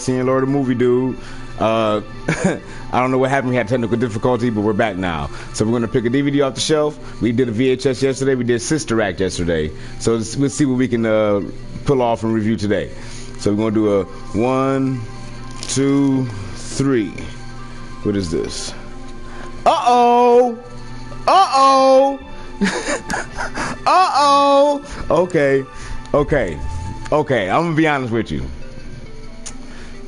Senior Lord of Movie Dude. I don't know what happened. We had technical difficulty, but we're back now. So we're going to pick a DVD off the shelf. We did a VHS yesterday. We did Sister Act yesterday. So let's see what we can pull off and review today. So we're going to do a 1, 2, 3. What is this? Uh-oh! Uh-oh! Uh-oh! Okay. I'm going to be honest with you.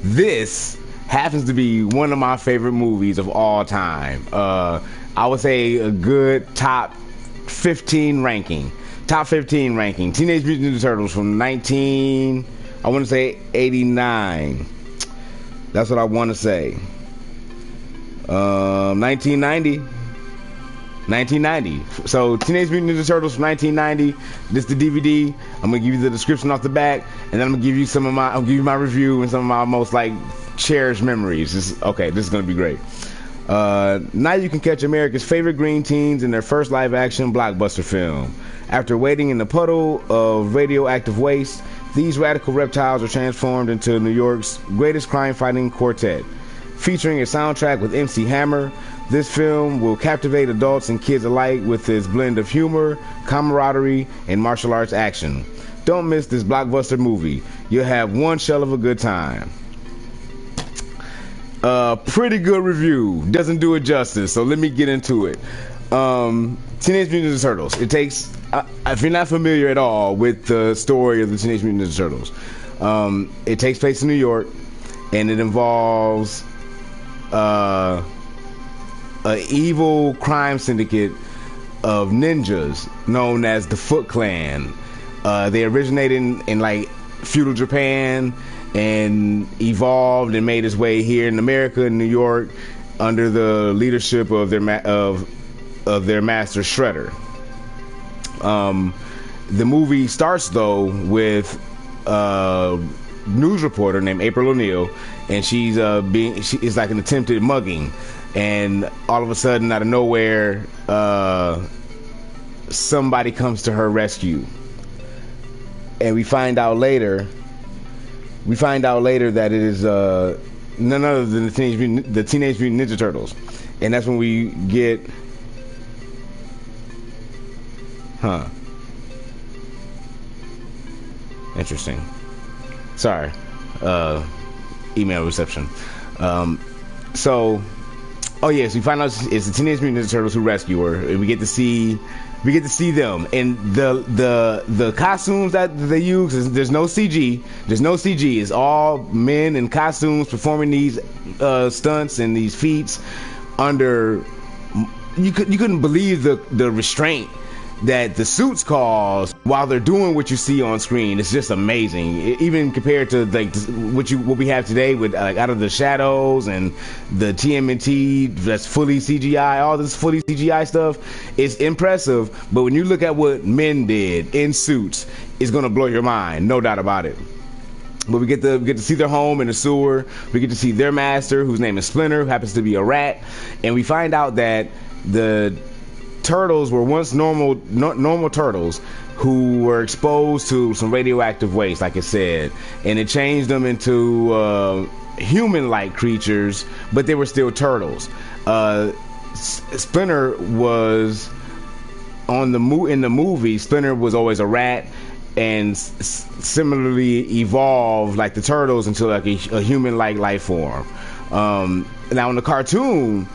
This happens to be one of my favorite movies of all time. I would say a good top 15 ranking. Teenage Mutant Ninja Turtles from 89. That's what I want to say. 1990. So Teenage Mutant Ninja Turtles from 1990. This is the DVD. I'm gonna give you the description off the back, and then I'm gonna give you I'll give you my review and some of my most cherished memories. This is gonna be great. Now you can catch America's favorite green teens in their first live-action blockbuster film. After wading in the puddle of radioactive waste, these radical reptiles are transformed into New York's greatest crime-fighting quartet. Featuring a soundtrack with MC Hammer, this film will captivate adults and kids alike with its blend of humor, camaraderie, and martial arts action. Don't miss this blockbuster movie. You'll have one shell of a good time. Pretty good review. Doesn't do it justice, so let me get into it. Teenage Mutant Ninja Turtles. It takes, if you're not familiar at all with the story of the Teenage Mutant Ninja Turtles, it takes place in New York, and it involves an evil crime syndicate of ninjas known as the Foot Clan. They originated in feudal Japan and evolved and made its way here in America and New York under the leadership of their master Shredder. The movie starts though with a news reporter named April O'Neil, and she is like an attempted mugging, and all of a sudden out of nowhere somebody comes to her rescue, and we find out later that it is none other than the Teenage Mutant Ninja Turtles. And that's when we get interesting. Sorry. Email reception. So we find out it's the Teenage Mutant Ninja Turtles who rescue her, and we get to see them, and the costumes that they use, there's no CG. It's all men in costumes performing these stunts and these feats under. You couldn't believe the restraint that the suits cause while they're doing what you see on screen. It's just amazing, even compared to what we have today with Out of the Shadows and the TMNT that's fully CGI. All this fully CGI stuff is impressive, but when you look at what men did in suits, it's gonna blow your mind, no doubt about it. But we get to see their home in the sewer. We get to see their master, whose name is Splinter, who happens to be a rat, and we find out that the turtles were once normal turtles who were exposed to some radioactive waste, like it said, and it changed them into human-like creatures, but they were still turtles. Splinter was in the movie. Splinter was always a rat, and similarly evolved like the turtles into like a human-like life form. Now in the cartoon,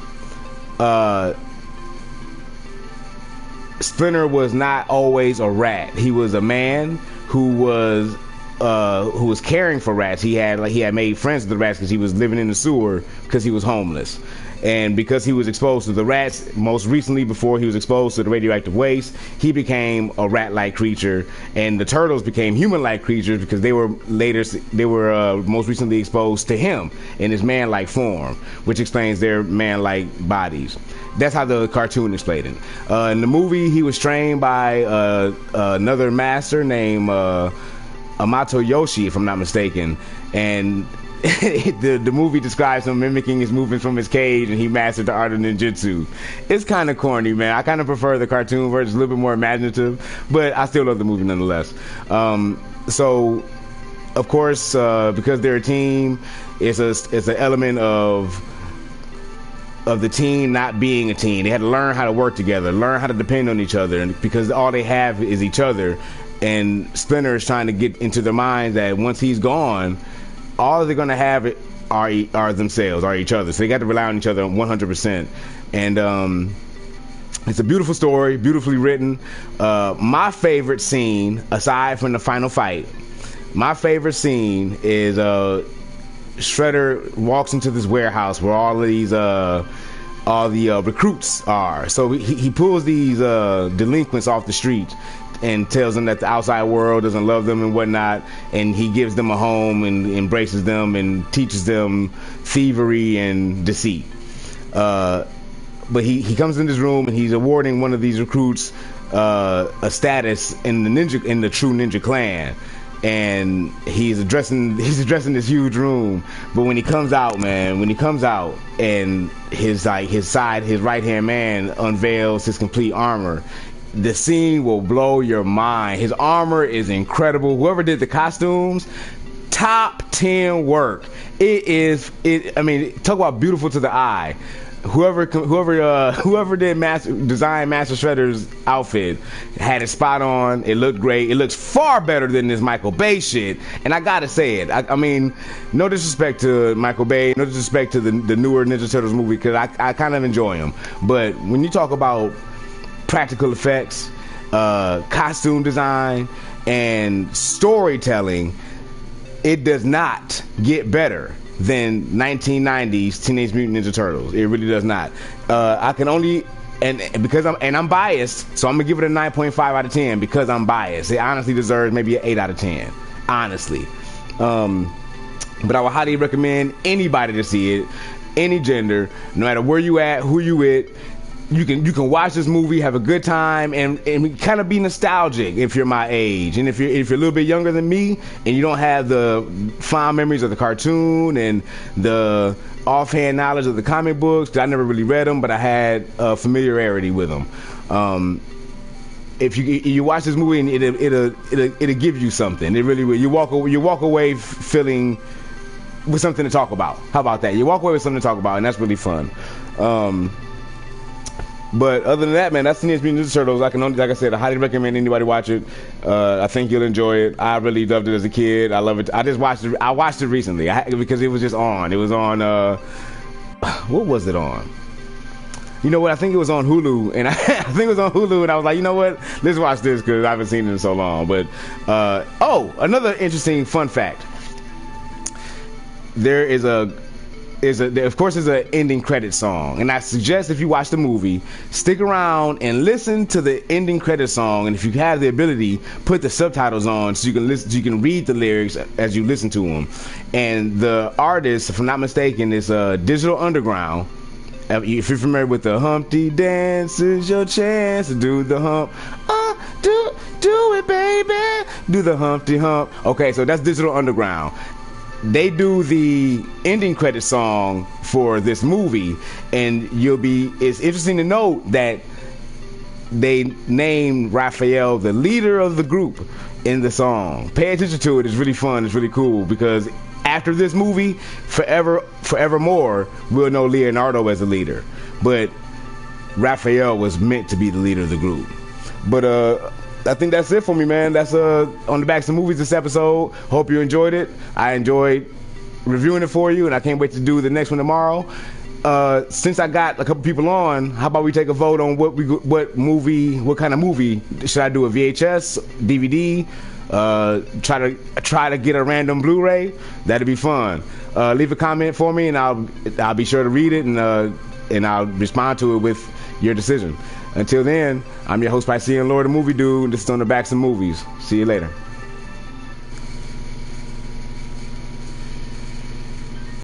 Splinter was not always a rat. He was a man who was caring for rats. He had made friends with the rats because he was living in the sewer because he was homeless. And because he was exposed to the rats, most recently before he was exposed to the radioactive waste, he became a rat-like creature, and the turtles became human-like creatures because they were most recently exposed to him in his man-like form, which explains their man-like bodies. That's how the cartoon explained it. In the movie, he was trained by another master named Amato Yoshi, if I'm not mistaken, and the movie describes him mimicking his movements from his cage, and he mastered the art of ninjutsu. It's kind of corny, man. I kind of prefer the cartoon version. It's a little bit more imaginative, but I still love the movie nonetheless. So of course, because they're a team, it's an element of the team not being a team. They had to learn how to work together, learn how to depend on each other, and because all they have is each other. And Splinter is trying to get into their mind that once he's gone, all they're gonna have are themselves, are each other. So they got to rely on each other 100%. And it's a beautiful story, beautifully written. My favorite scene, aside from the final fight, my favorite scene is Shredder walks into this warehouse where all the recruits are. So he pulls these delinquents off the street and tells them that the outside world doesn't love them and whatnot, and he gives them a home and embraces them and teaches them thievery and deceit. But he comes in this room and he's awarding one of these recruits a status in the true ninja clan. And he's addressing this huge room, but when he comes out, and his right hand man unveils his complete armor, the scene will blow your mind. His armor is incredible. Whoever did the costumes, top 10 work. I mean, talk about beautiful to the eye. Whoever did design Master Shredder's outfit had it spot on. It looked great. It looks far better than this Michael Bay shit. And I gotta say it. I mean, no disrespect to Michael Bay, no disrespect to the newer Ninja Turtles movie, because I kind of enjoy them. But when you talk about practical effects, costume design, and storytelling, it does not get better than 1990s Teenage Mutant Ninja Turtles. It really does not. I can only, because I'm biased, so I'm gonna give it a 9.5 out of 10 because I'm biased. It honestly deserves maybe an 8 out of 10, honestly. But I would highly recommend anybody to see it, any gender, no matter where you at, who you with. You can watch this movie, have a good time, and kind of be nostalgic if you're my age. And if you're a little bit younger than me and you don't have the fond memories of the cartoon and the offhand knowledge of the comic books, 'cause I never really read them, but I had familiarity with them. If you watch this movie, and it'll give you something. It really will. You walk away feeling with something to talk about. How about that? You walk away with something to talk about, and that's really fun. But other than that, man, that's Teenage Mutant Ninja Turtles. I can only, like I said, I highly recommend anybody watch it. I think you'll enjoy it. I really loved it as a kid. I love it. I just watched it. I watched it recently because it was just on. It was on. What was it on? You know what? I think it was on Hulu, and I think it was on Hulu, and I was like, you know what? Let's watch this because I haven't seen it in so long. But another interesting fun fact. There is of course, there's an ending credit song, and I suggest if you watch the movie, stick around and listen to the ending credit song, and if you have the ability, put the subtitles on so you can listen, so you can read the lyrics as you listen to them. And the artist, if I'm not mistaken, is Digital Underground. If you're familiar with the Humpty Dance, is your chance to do the hump. Do it, baby. Do the Humpty Hump. Okay, so that's Digital Underground. They do the ending credit song for this movie, and it's interesting to note that they named Raphael the leader of the group in the song. Pay attention to it. It's really fun. It's really cool because after this movie, forevermore, we'll know Leonardo as the leader. But Raphael was meant to be the leader of the group. But I think that's it for me, man. That's on the Backs of Movies this episode. Hope you enjoyed it. I enjoyed reviewing it for you, and I can't wait to do the next one tomorrow. Since I got a couple people on, how about we take a vote on what kind of movie should I do? A VHS, DVD? Try to get a random Blu-ray. That'd be fun. Leave a comment for me, and I'll be sure to read it, and I'll respond to it with your decision. Until then, I'm your host, Piscean Lord, the Movie Dude, and this is on the Backs of Movies. See you later.